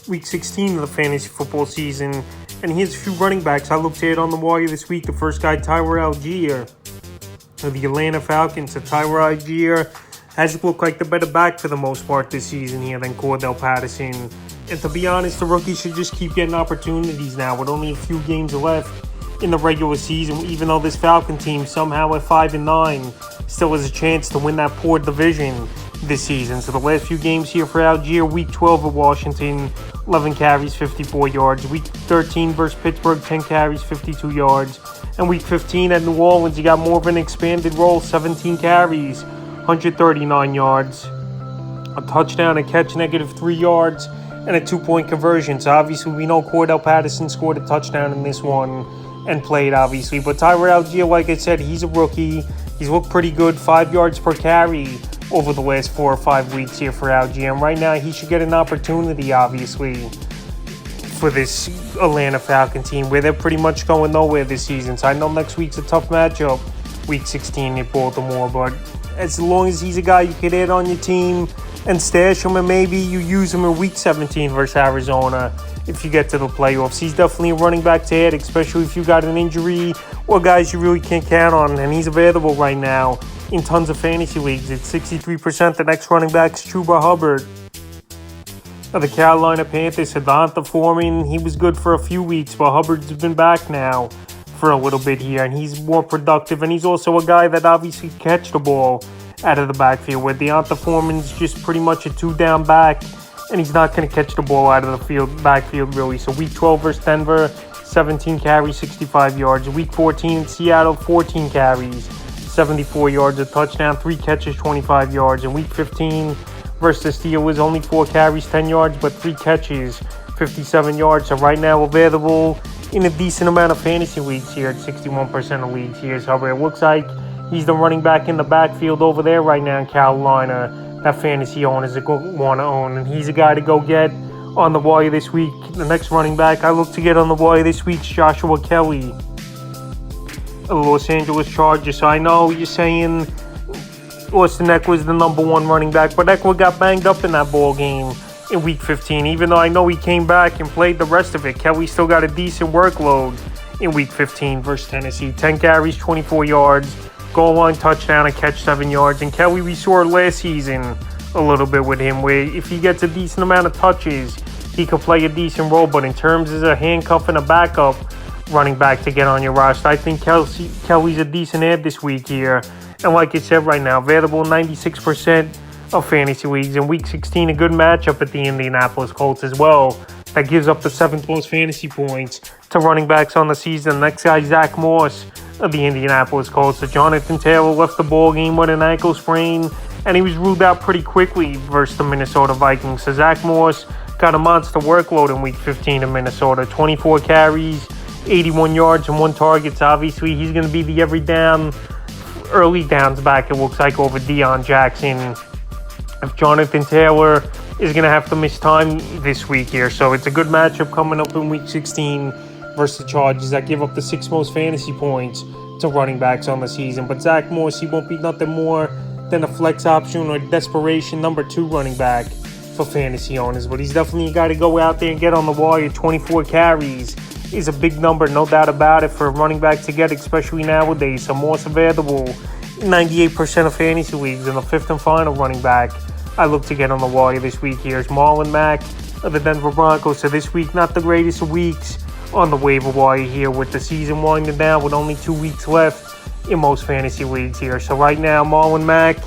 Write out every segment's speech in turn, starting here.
week 16 of the fantasy football season. And here's a few running backs I looked at on the wire this week. The first guy, Tyler Algier of the Atlanta Falcons. So Tyler Algier has looked like the better back for the most part this season here than Cordell Patterson. And to be honest, the rookie should just keep getting opportunities now with only a few games left in the regular season. Even though this Falcon team somehow at 5-9 still has a chance to win that poor division this season. So the last few games here for Algier: week 12 at Washington, 11 carries, 54 yards. Week 13 versus Pittsburgh, 10 carries, 52 yards. And week 15 at New Orleans, he got more of an expanded role, 17 carries, 139 yards, a touchdown, a catch, -3 yards, and a 2-point conversion. So obviously we know Cordell Patterson scored a touchdown in this one and played, obviously. But Tyler Algier, like I said, he's a rookie. He's looked pretty good, 5 yards per carry over the last 4 or 5 weeks here for Algier. And right now he should get an opportunity, obviously, for this Atlanta Falcon team, where they're pretty much going nowhere this season. So I know next week's a tough matchup, week 16 at Baltimore. But as long as he's a guy you could add on your team and stash him, and maybe you use him in week 17 versus Arizona if you get to the playoffs. He's definitely a running back to add, especially if you got an injury or guys you really can't count on. And he's available right now in tons of fantasy leagues. It's 63%. The next running back is Chuba Hubbard of the Carolina Panthers. Devonta Foreman, he was good for a few weeks, but Hubbard's been back now for a little bit here, and he's more productive. And he's also a guy that obviously can catch the ball out of the backfield, where Devonta Foreman's just pretty much a 2-down back, and he's not going to catch the ball out of the backfield really. So week 12 versus Denver, 17 carries, 65 yards. Week 14 in Seattle, 14 carries, 74 yards, a touchdown, 3 catches, 25 yards. And week 15 versus the Steelers, only 4 carries, 10 yards, but 3 catches, 57 yards. So right now available in a decent amount of fantasy leagues here at 61% of leagues here. So it looks like he's the running back in the backfield over there right now in Carolina that fantasy owners want to own. And he's a guy to go get on the wire this week. The next running back I look to get on the wire this week is Joshua Kelly of the Los Angeles Chargers. So I know you're saying Austin Eckler's the number 1 running back, but Eckler got banged up in that ball game in week 15. Even though I know he came back and played the rest of it, Kelly still got a decent workload in week 15 versus Tennessee. 10 carries, 24 yards, goal line touchdown, a catch, 7 yards. And Kelly, we saw last season a little bit with him, where if he gets a decent amount of touches, he could play a decent role. But in terms of a handcuff and a backup running back to get on your roster, I think Kelly's a decent add this week here. And like I said, right now, available in 96% of fantasy leagues. In week 16, a good matchup at the Indianapolis Colts as well. That gives up the 7th most fantasy points to running backs on the season. The next guy, Zach Moss of the Indianapolis Colts. So Jonathan Taylor left the ball game with an ankle sprain, and he was ruled out pretty quickly versus the Minnesota Vikings. So Zach Moss got a monster workload in week 15 in Minnesota. 24 carries, 81 yards, and 1 target. So obviously he's going to be the early downs back, it looks like, over Deion Jackson, if Jonathan Taylor is going to have to miss time this week here. So it's a good matchup coming up in week 16 versus the Chargers that give up the 6th most fantasy points to running backs on the season. But Zach Moss, he won't be nothing more than a flex option or desperation number 2 running back for fantasy owners. But he's definitely a guy to go out there and get on the wire. 24 carries is a big number, no doubt about it, for a running back to get, especially nowadays. So Moss available in 98% of fantasy leagues. And the 5th and final running back I look to get on the wire this week here is Marlon Mack of the Denver Broncos. So this week, not the greatest of weeks on the waiver wire here, with the season winding down with only 2 weeks left in most fantasy leagues here. So right now, Marlon Mack,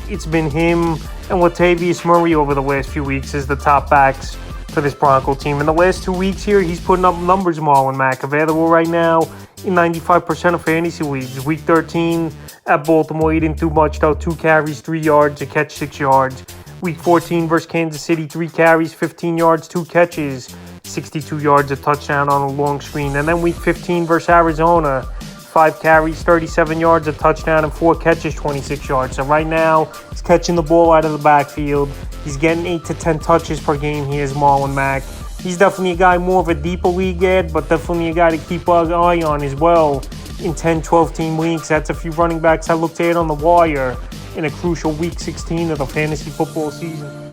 it's been him and Latavius Murray over the last few weeks as the top backs for this Bronco team. In the last 2 weeks here, he's putting up numbers, Marlon Mack, available right now in 95% of fantasy leagues. Week 13 at Baltimore, he didn't do much though. 2 carries, 3 yards, a catch, 6 yards. Week 14 versus Kansas City, 3 carries, 15 yards, 2 catches, 62 yards, a touchdown on a long screen. And then week 15 versus Arizona, 5 carries, 37 yards, a touchdown, and 4 catches, 26 yards. So right now, he's catching the ball out of the backfield. He's getting 8 to 10 touches per game. Here's Marlon Mack. He's definitely a guy more of a deeper league ad, but definitely a guy to keep an eye on as well in 10, 12-team leagues. That's a few running backs I looked at on the wire in a crucial week 16 of the fantasy football season.